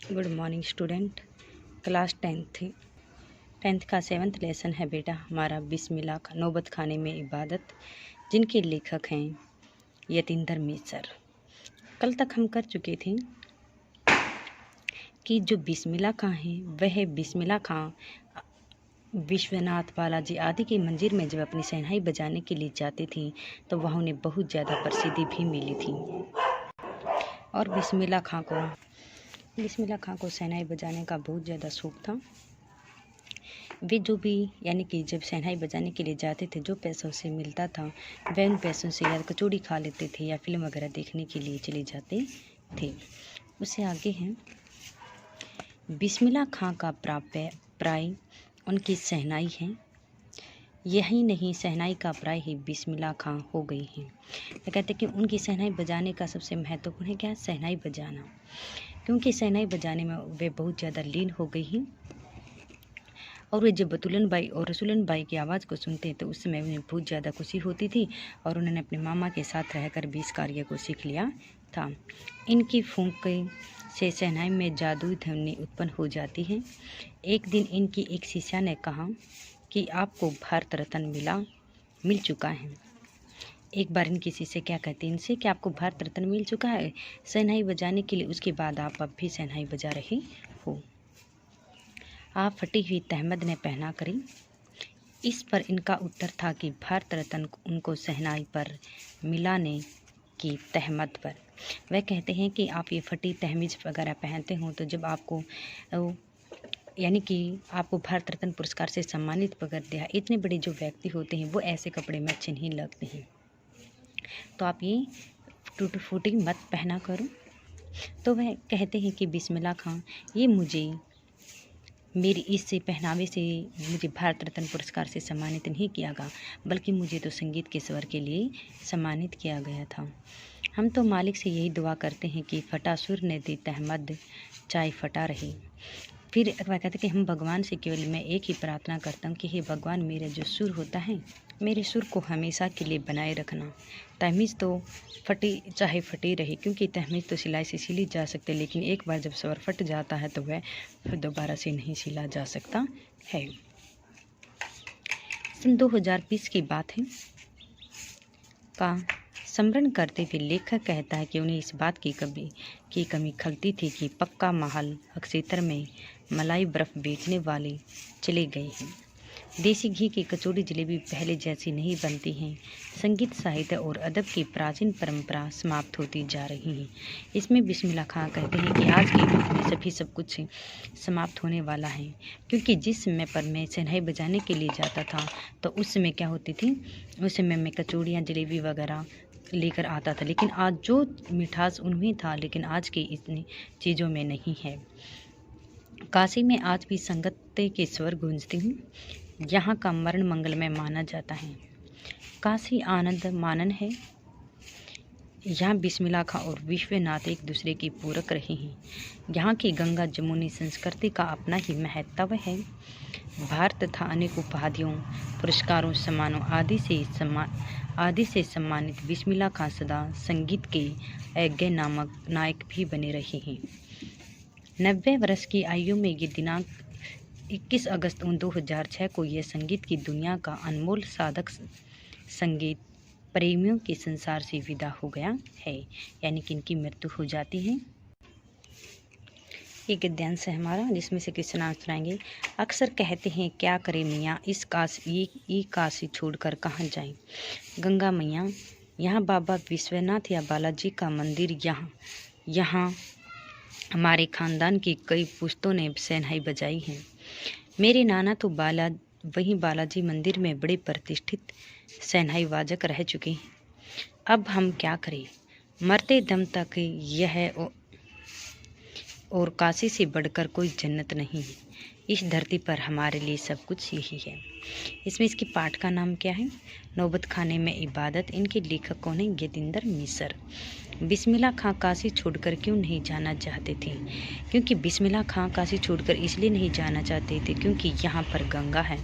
Good morning student. Class tenth का 7th lesson है बेटा हमारा बिस्मिल्लाह का नौबत खाने में इबादत, जिनके लेखक हैं यतींदर मिसर। कल तक हम कर चुके थे कि जो बिस्मिल्लाह खां है वह बिस्मिल्लाह खां विश्वनाथ बालाजी आदि के मंदिर में जब अपनी शहनाई बजाने के लिए जाती थी तो वह उन्हें बहुत ज़्यादा प्रसिद्धि भी मिली थी। और बिस्मिल्लाह खां को शहनाई बजाने का बहुत ज़्यादा शौक था। वे जो भी यानी कि जब शहनाई बजाने के लिए जाते थे, जो पैसों से मिलता था वह उन पैसों से या कचौड़ी खा लेते थे या फिल्म वगैरह देखने के लिए चले जाते थे। उससे आगे हैं बिस्मिल्लाह खां का प्राय उनकी शहनाई है। यही नहीं, शहनाई का प्राय ही बिस्मिल्लाह खां हो गई है। तो कहते कि उनकी शहनाई बजाने का सबसे महत्वपूर्ण है क्या? शहनाई बजाना, क्योंकि शहनाई बजाने में वे बहुत ज़्यादा लीन हो गई हैं। और वे जब बतुलन बाई और रसूलन बाई की आवाज़ को सुनते तो उस समय उन्हें बहुत ज़्यादा खुशी होती थी और उन्होंने अपने मामा के साथ रहकर भी इस कार्य को सीख लिया था। इनकी फूंक से शहनाई में जादुई ध्वनि उत्पन्न हो जाती है। एक दिन इनकी एक शिष्या ने कहा कि आपको भारत रत्न मिल चुका है। एक बार इनकी शिष्य क्या कहती है इनसे कि आपको भारत रत्न मिल चुका है शहनाई बजाने के लिए, उसके बाद आप अब भी शहनाई बजा रहे हो। आप फटी हुई तहमद ने पहना करी। इस पर इनका उत्तर था कि भारत रत्न उनको शहनाई पर मिलाने की तहमद पर। वह कहते हैं कि आप ये फटी तहमीज़ वगैरह पहनते हो तो जब आपको यानी कि आपको भारत रत्न पुरस्कार से सम्मानित वगैरह दिया, इतने बड़े जो व्यक्ति होते हैं वो ऐसे कपड़े में अच्छे नहीं लगते हैं, तो आप ये टूटी फूटी मत पहना करो। तो वह कहते हैं कि बिस्मिल्लाह खां, ये मेरी इससे पहनावे से मुझे भारत रत्न पुरस्कार से सम्मानित नहीं किया गया, बल्कि मुझे तो संगीत के स्वर के लिए सम्मानित किया गया था। हम तो मालिक से यही दुआ करते हैं कि फटा सुर ने दी तहमद चाहे फटा रहे। फिर वह कहते कि हम भगवान से केवल मैं एक ही प्रार्थना करता हूँ कि हे भगवान, मेरा जो सुर होता है मेरे सुर को हमेशा के लिए बनाए रखना। तहमीज़ तो चाहे फटी रहे, क्योंकि तहमीज़ तो सिलाई से सिली जा सकती है, लेकिन एक बार जब स्वर फट जाता है तो वह फिर दोबारा से नहीं सिला जा सकता है। सन 2020 की बात है का स्मरण करते हुए लेखक कहता है कि उन्हें इस बात की कमी खलती थी कि पक्का महल अक्सेतर में मलाई बर्फ़ बेचने वाले चले गए हैं। देसी घी की कचौड़ी जलेबी पहले जैसी नहीं बनती हैं। संगीत, साहित्य और अदब की प्राचीन परंपरा समाप्त होती जा रही है। इसमें बिस्मिल्लाह खां कहते हैं कि आज के युग में सब कुछ समाप्त होने वाला है, क्योंकि जिस समय पर मैं शहनाई बजाने के लिए जाता था तो उस समय क्या होती थी, उस समय मैं कचौड़ियाँ जलेबी वगैरह लेकर आता था, लेकिन आज जो मिठास उनमें था लेकिन आज की इतनी चीज़ों में नहीं है। काशी में आज भी संगत के स्वर गूंजते हैं। यहाँ का मरण मंगलमय माना जाता है। काशी आनंद मानन है। यहाँ बिस्मिल्लाह खां और विश्वनाथ एक दूसरे की पूरक रहे हैं। यहाँ की गंगा जमुनी संस्कृति का अपना ही महत्व है। भारत तथा अनेक उपाधियों, पुरस्कारों, सम्मानों आदि से सम्मानित बिस्मिल्लाह खां सदा संगीत के अज्ञ नायक भी बने रहे हैं। 90 वर्ष की आयु में ये दिनांक 21 अगस्त 2006 को यह संगीत की दुनिया का अनमोल साधक संगीत प्रेमियों के संसार से विदा हो गया है, यानी कि इनकी मृत्यु हो जाती है। एक गद्यांश है हमारा, जिसमें से किस नाम सुनाएंगे। अक्सर कहते हैं क्या करें मियाँ, इस काशी छोड़कर कहाँ जाएं। गंगा मैया, यहाँ बाबा विश्वनाथ या बालाजी का मंदिर, यहाँ हमारे खानदान की कई पुश्तों ने शहनाई बजाई है। मेरे नाना तो वहीं बालाजी मंदिर में बड़े प्रतिष्ठित शहनाई वादक रह चुके हैं। अब हम क्या करें, मरते दम तक यह और काशी से बढ़कर कोई जन्नत नहीं है। इस धरती पर हमारे लिए सब कुछ यही है। इसमें इसकी पाठ का नाम क्या है? नौबत खाने में इबादत। इनके लेखक कौन है? यतींदर मिसर। बिस्मिल्लाह खां काशी छोड़कर क्यों नहीं जाना चाहते थे? क्योंकि बिस्मिल्लाह खां काशी छोड़कर इसलिए नहीं जाना चाहते थे क्योंकि यहाँ पर गंगा है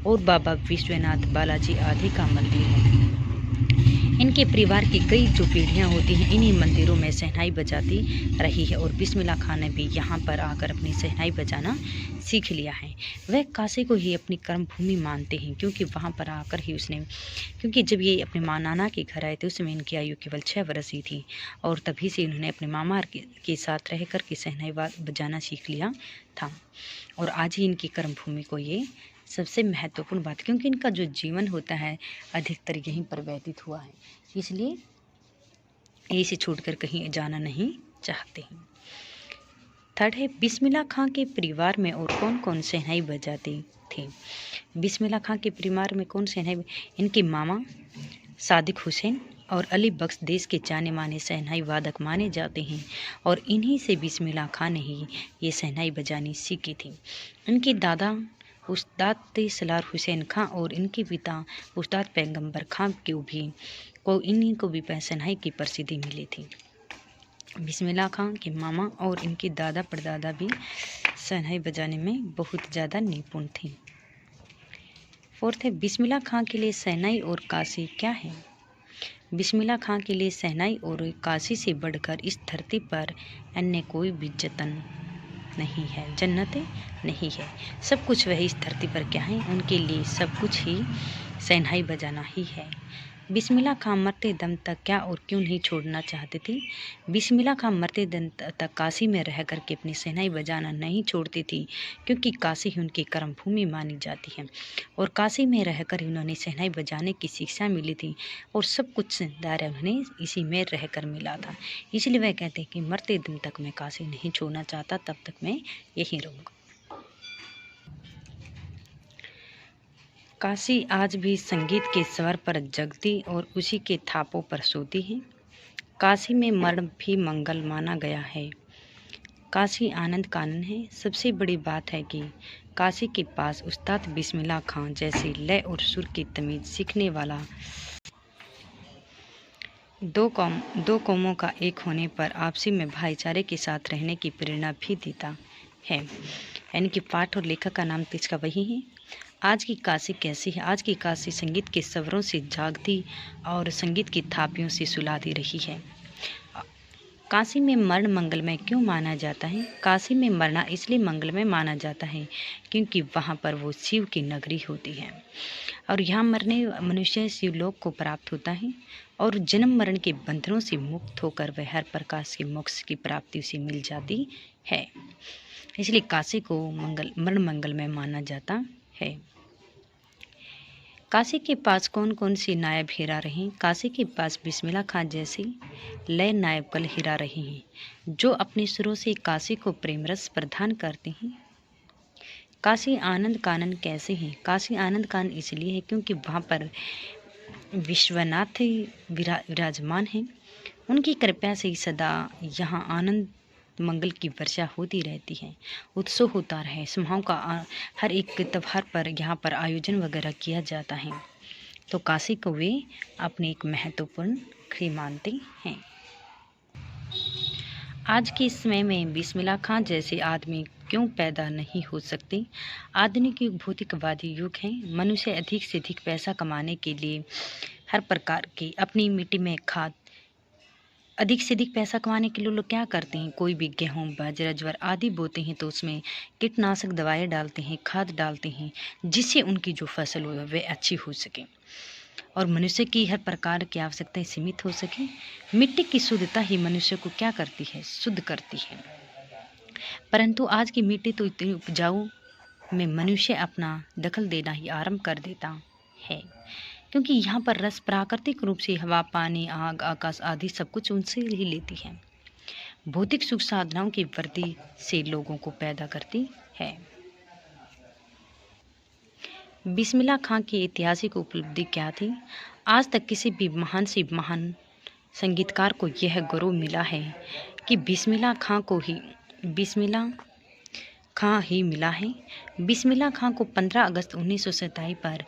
और बाबा विश्वनाथ बालाजी आदि का मंदिर है। इनके परिवार की कई जो पीढ़ियां होती हैं इन्हीं मंदिरों में शहनाई बजाती रही है और बिस्मिल्लाह खां ने भी यहाँ पर आकर अपनी शहनाई बजाना सीख लिया है। वह काशी को ही अपनी कर्म भूमि मानते हैं क्योंकि वहाँ पर आकर ही उसने, क्योंकि जब ये अपने नाना के घर आए थे उस समय इनकी आयु केवल 6 वर्ष ही थी और तभी से इन्होंने अपने मामा के साथ रह कर के शहनाई बजाना सीख लिया था। और आज ही इनकी कर्म भूमि को ये सबसे महत्वपूर्ण बात, क्योंकि इनका जो जीवन होता है अधिकतर यहीं पर व्यतीत हुआ है, इसलिए इसे छोड़कर कहीं जाना नहीं चाहते हैं। थर्ड है, बिस्मिल्लाह खां के परिवार में और कौन कौन शहनाई बजाते थे। बिस्मिल्लाह खां के परिवार में कौन शहनाई, इनके मामा सादिक हुसैन और अली बख्श देश के जाने माने शहनाई वादक माने जाते हैं और इन्हीं से बिस्मिल्लाह खां ने ही ये शहनाई बजानी सीखी थी। इनके दादा उस्ताद सलार हुसैन खां और इनके पिता उस्ताद पैगंबर खां इन्हीं को भी शहनाई की प्रसिद्धि मिली थी। बिस्मिल्लाह खां के मामा और इनके दादा परदादा भी शहनाई बजाने में बहुत ज़्यादा निपुण थे। फोर्थ है, बिस्मिल्लाह खां के लिए शहनाई और काशी क्या है। बिस्मिल्लाह खां के लिए शहनाई और काशी से बढ़कर इस धरती पर अन्य कोई भी जतन नहीं है, जन्नत नहीं है। सब कुछ वही इस धरती पर क्या है, उनके लिए सब कुछ ही शहनाई बजाना ही है। बिस्मिल्लाह खां मरते दम तक क्या और क्यों नहीं छोड़ना चाहती थी। बिस्मिल्लाह खां मरते दम तक काशी में रह कर के अपनी शहनाई बजाना नहीं छोड़ती थी क्योंकि काशी ही उनकी कर्म भूमि मानी जाती है और काशी में रहकर उन्होंने शहनाई बजाने की शिक्षा मिली थी और सब कुछ दायरा उन्हें इसी में रहकर मिला था। इसलिए वह कहते हैं कि मरते दम तक मैं काशी नहीं छोड़ना चाहता, तब तक मैं यहीं रहूँगा। काशी आज भी संगीत के स्वर पर जगती और उसी के थापों पर सोती है। काशी में मरण भी मंगल माना गया है। काशी आनंद कानन है। सबसे बड़ी बात है कि काशी के पास उस्ताद बिस्मिल्लाह खां जैसे लय और सुर की तमीज़ सीखने वाला दो कौमों का एक होने पर आपसी में भाईचारे के साथ रहने की प्रेरणा भी देता है। यानी कि पाठ और लेखक का नाम तो इसका वही है। आज की काशी कैसी है। आज की काशी संगीत के स्वरों से जागती और संगीत की थापियों से सुलाती रही है। काशी में मरण मंगलमय क्यों माना जाता है। काशी में मरना इसलिए मंगलमय माना जाता है क्योंकि वहाँ पर वो शिव की नगरी होती है और यहाँ मरने मनुष्य शिवलोक को प्राप्त होता है और जन्म मरण के बंधनों से मुक्त होकर वह हर प्रकाश के मोक्ष की प्राप्ति उसे मिल जाती है। इसलिए काशी को मरण मंगलमय माना जाता है। काशी के पास कौन कौन सी नायब हीरा रही। काशी के पास बिस्मिल्लाह खां जैसी लय नायब कल हीरा रही हैं जो अपने सुरों से काशी को प्रेम रस प्रदान करते हैं। काशी आनंद कानन कैसे हैं। काशी आनंद कानन इसलिए है क्योंकि वहाँ पर विश्वनाथ विराजमान हैं। उनकी कृपा से सदा यहाँ आनंद मंगल की वर्षा होती रहती है, उत्सव होता रहे। समाओं का हर एक त्यौहार पर यहाँ पर आयोजन वगैरह किया जाता है। तो काशी को वे अपने एक महत्वपूर्ण खड़ी मानते हैं। आज के समय में बिस्मिल्लाह खां जैसे आदमी क्यों पैदा नहीं हो सकते। आधुनिक युग भौतिकवादी युग है। मनुष्य अधिक से अधिक पैसा कमाने के लिए हर प्रकार की अपनी मिट्टी में खाद, अधिक से अधिक पैसा कमाने के लिए लोग क्या करते हैं, कोई भी गेहूँ बाजरा ज्वार आदि बोते हैं तो उसमें कीटनाशक दवाएं डालते हैं, खाद डालते हैं जिससे उनकी जो फसल हो वह अच्छी हो सके और मनुष्य की हर प्रकार की आवश्यकताएं सीमित हो सके। मिट्टी की शुद्धता ही मनुष्य को क्या करती है, शुद्ध करती है। परंतु आज की मिट्टी तो इतनी उपजाऊ में मनुष्य अपना दखल देना ही आरंभ कर देता है क्योंकि यहाँ पर रस प्राकृतिक रूप से हवा पानी आग आकाश आदि सब कुछ उनसे ही लेती है। भौतिक सुख साधनाओं की वृद्धि से लोगों को पैदा करती है। बिस्मिल्लाह खां की ऐतिहासिक उपलब्धि क्या थी। आज तक किसी भी महान से महान संगीतकार को यह गौरव मिला है कि बिस्मिल्लाह खां ही मिला है। बिस्मिल्लाह खां को 15 अगस्त 1927 पर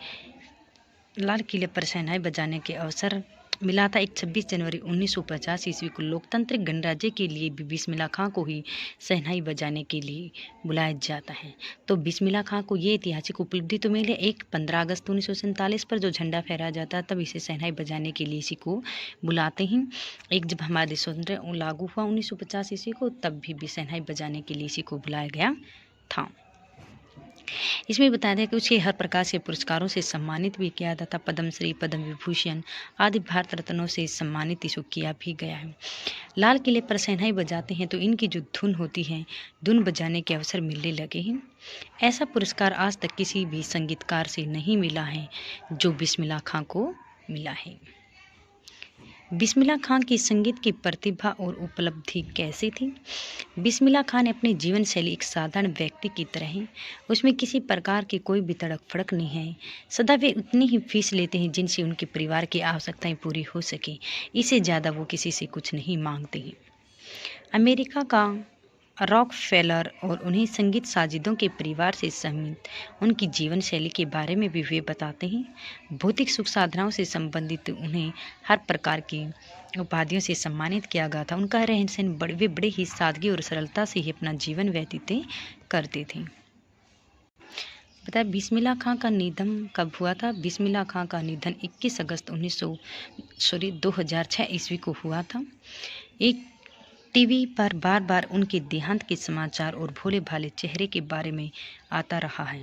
लाल किले पर शहनाई बजाने के अवसर मिला था। एक 26 जनवरी 1950 ईस्वी को लोकतांत्रिक गणराज्य के लिए भी बिस्मिल्लाह खां को ही शहनाई बजाने के लिए बुलाया जाता है। तो बिस्मिल्लाह खां को ये ऐतिहासिक उपलब्धि तो मिली। एक 15 अगस्त 1947 पर जो झंडा फहराया जाता है तब इसे शहनाई बजाने के लिए इसी को बुलाते हैं। एक जब हमारा देश स्वतंत्र लागू हुआ 1950 ईस्वी को, तब भी शहनाई बजाने के लिए इसी को बुलाया गया था। इसमें बताया गया कि उसे हर प्रकार से पुरस्कारों से सम्मानित भी किया जाता। पद्मश्री, पद्म विभूषण आदि भारत रत्नों से सम्मानित इसको किया भी गया है। लाल किले पर शहनाई बजाते हैं तो इनकी जो धुन होती है, धुन बजाने के अवसर मिलने लगे हैं। ऐसा पुरस्कार आज तक किसी भी संगीतकार से नहीं मिला है जो बिस्मिल्लाह खां को मिला है। बिस्मिल्लाह खां की संगीत की प्रतिभा और उपलब्धि कैसी थी? बिस्मिल्लाह खां ने अपनी जीवन शैली एक साधारण व्यक्ति की तरह है। उसमें किसी प्रकार की कोई भी तड़क फड़क नहीं है। सदा वे उतनी ही फीस लेते हैं जिनसे उनके परिवार की आवश्यकताएं पूरी हो सके। इससे ज़्यादा वो किसी से कुछ नहीं मांगते हैं। अमेरिका का रॉकफेलर और उन्हीं संगीत साजिदों के परिवार से सम्मिलित उनकी जीवन शैली के बारे में भी वे बताते हैं। भौतिक सुख साधनाओं से संबंधित उन्हें हर प्रकार की उपाधियों से सम्मानित किया गया था। उनका रहन सहन वे बड़े ही सादगी और सरलता से ही अपना जीवन व्यतीत करते थे। पता है बिस्मिल्लाह खां का निधन कब हुआ था? बिस्मिल्लाह खां का निधन 21 अगस्त 2006 ईस्वी को हुआ था। एक टीवी पर बार बार उनके देहांत के समाचार और भोले भाले चेहरे के बारे में आता रहा है।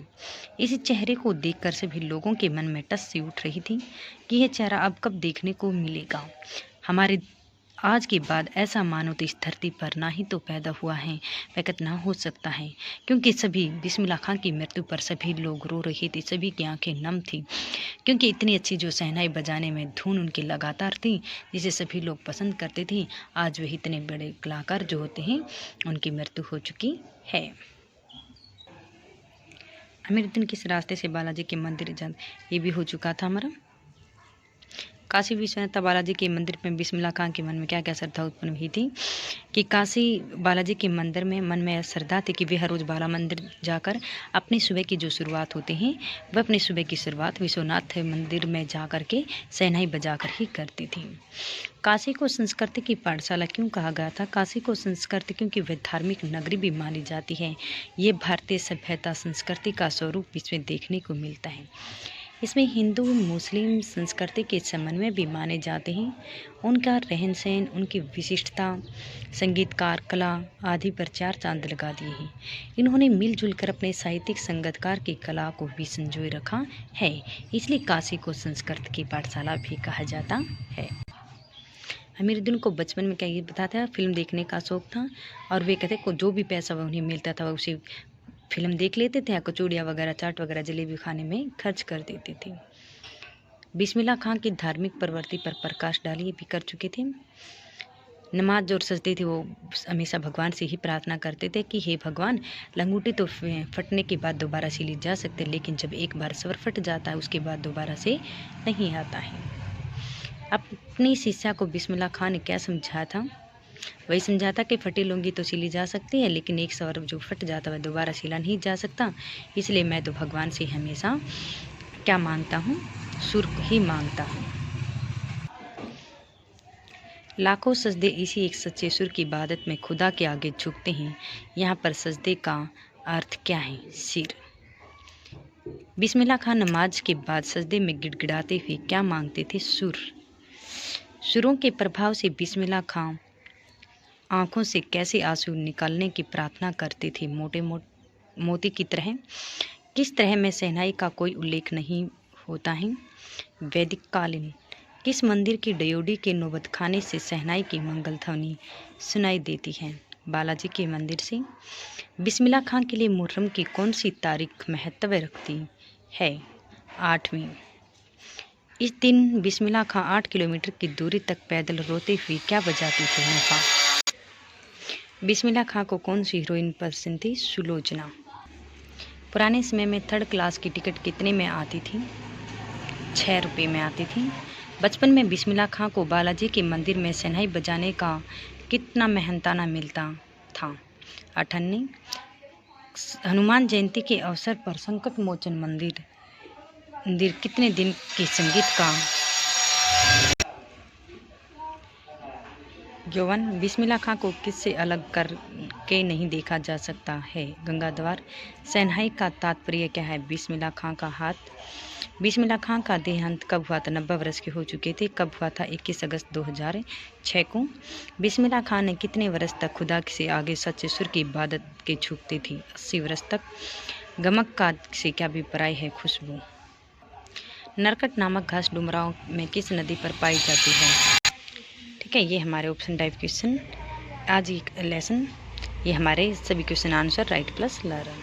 इस चेहरे को देखकर सभी लोगों के मन में टस सी उठ रही थी कि यह चेहरा अब कब देखने को मिलेगा। हमारे आज के बाद ऐसा मानव तो इस धरती पर ना ही तो पैदा हुआ है, वक़्त ना हो सकता है। क्योंकि सभी बिस्मिल्लाह खां की मृत्यु पर सभी लोग रो रहे थे, सभी की आंखें नम थी। क्योंकि इतनी अच्छी जो शहनाई बजाने में धुन उनकी लगातार थी, जिसे सभी लोग पसंद करते थे। आज वही इतने बड़े कलाकार जो होते हैं उनकी मृत्यु हो चुकी है। अमीरुद्दीन किस रास्ते से बालाजी के मंदिर ये भी हो चुका था हमारा। काशी विश्वनाथ बालाजी के मंदिर में बिस्मिल्लाह खां के मन में क्या क्या श्रद्धा उत्पन्न हुई थी कि काशी बालाजी के मंदिर में मन में श्रद्धा थी कि वे हर रोज़ बाला मंदिर जाकर अपनी सुबह की जो शुरुआत होती है वह अपनी सुबह की शुरुआत विश्वनाथ मंदिर में जा कर के शहनाई बजा कर ही करती थी। काशी को संस्कृति की पाठशाला क्यों कहा गया था? काशी को संस्कृति क्योंकि वह धार्मिक नगरी भी मानी जाती है। ये भारतीय सभ्यता संस्कृति का स्वरूप इसमें देखने को मिलता है। इसमें हिंदू मुस्लिम संस्कृति के समन्वय भी माने जाते हैं। उनका रहन सहन, उनकी विशिष्टता, संगीतकार, कला आदि पर चार चांद लगा दिए हैं। इन्होंने मिलजुल कर अपने साहित्यिक संगीतकार की कला को भी संजोए रखा है। इसलिए काशी को संस्कृति की पाठशाला भी कहा जाता है। अमीरुद्दीन को बचपन में क्या ये बताता है, फिल्म देखने का शौक था और वे कहते को जो भी पैसा उन्हें मिलता था वह उसे फिल्म देख लेते थे या कचौड़ियाँ वगैरह, चाट वगैरह, जलेबी खाने में खर्च कर देते थे। बिस्मिल्लाह खां की धार्मिक प्रवृत्ति पर प्रकाश डालिए भी कर चुके थे। नमाज और सजदे थे वो हमेशा भगवान से ही प्रार्थना करते थे कि हे भगवान, लंगूटी तो फटने के बाद दोबारा सिली जा सकते, लेकिन जब एक बार स्वर फट जाता है उसके बाद दोबारा से नहीं आता है। अपनी शिष्या को बिस्मिल्लाह खां ने क्या समझाया था? वही समझाता कि फटी लुंगी तो सिली जा सकती है, लेकिन एक स्वर जो फट जाता है दोबारा सिला नहीं जा सकता। इसलिए मैं तो भगवान से हमेशा क्या मांगता हूँ? सुर ही मांगता हूँ। लाखों सजदे इसी एक सच्चे सुर की इबादत में खुदा के आगे झुकते हैं। यहाँ पर सजदे का अर्थ क्या है? सिर। बिस्मिल्लाह खां नमाज के बाद सजदे में गिड़गिड़ाते हुए क्या मांगते थे? सुर। सुरों के प्रभाव से बिस्मिल्लाह खां आँखों से कैसे आंसू निकालने की प्रार्थना करते थे? मोटे मोती की तरह। किस तरह में शहनाई का कोई उल्लेख नहीं होता है? वैदिक कालीन। किस मंदिर की डयोडी के नौबतखाने से शहनाई की मंगल ध्वनि सुनाई देती है? बालाजी के मंदिर से। बिस्मिल्लाह खां के लिए मुहर्रम की कौन सी तारीख महत्व रखती है? 8वीं। इस दिन बिस्मिल्लाह खां 8 किलोमीटर की दूरी तक पैदल रोते हुए क्या बजाती थी? नफा। बिस्मिल्लाह खां को कौन सी हीरोइन पसंद थी? सुलोचना। पुराने समय में 3rd क्लास की टिकट कितने में आती थी? 6 रुपये में आती थी। बचपन में बिस्मिल्लाह खां को बालाजी के मंदिर में शहनाई बजाने का कितना मेहनताना मिलता था? 58। हनुमान जयंती के अवसर पर संकट मोचन मंदिर कितने दिन के संगीत का यौवन बिस्मिल्लाह खां को किससे अलग करके नहीं देखा जा सकता है? गंगाधर। शहनाई का तात्पर्य क्या है? बिस्मिल्लाह खां का हाथ। बिस्मिल्लाह खां का देहांत कब हुआ था? 90 वर्ष के हो चुके थे। कब हुआ था? 21 अगस्त 2006 को। बिस्मिल्लाह खां ने कितने वर्ष तक खुदा से आगे सच्चे सुर की इबादत के छुपती थी? 80 वर्ष तक। गमक का से क्या अभिप्राय है? खुशबू। नरकट नामक घास डुमराव में किस नदी पर पाई जाती है? ठीक है, ये हमारे ऑप्शन टाइप क्वेश्चन आज एक लेसन, ये हमारे सभी question answer right plus learn.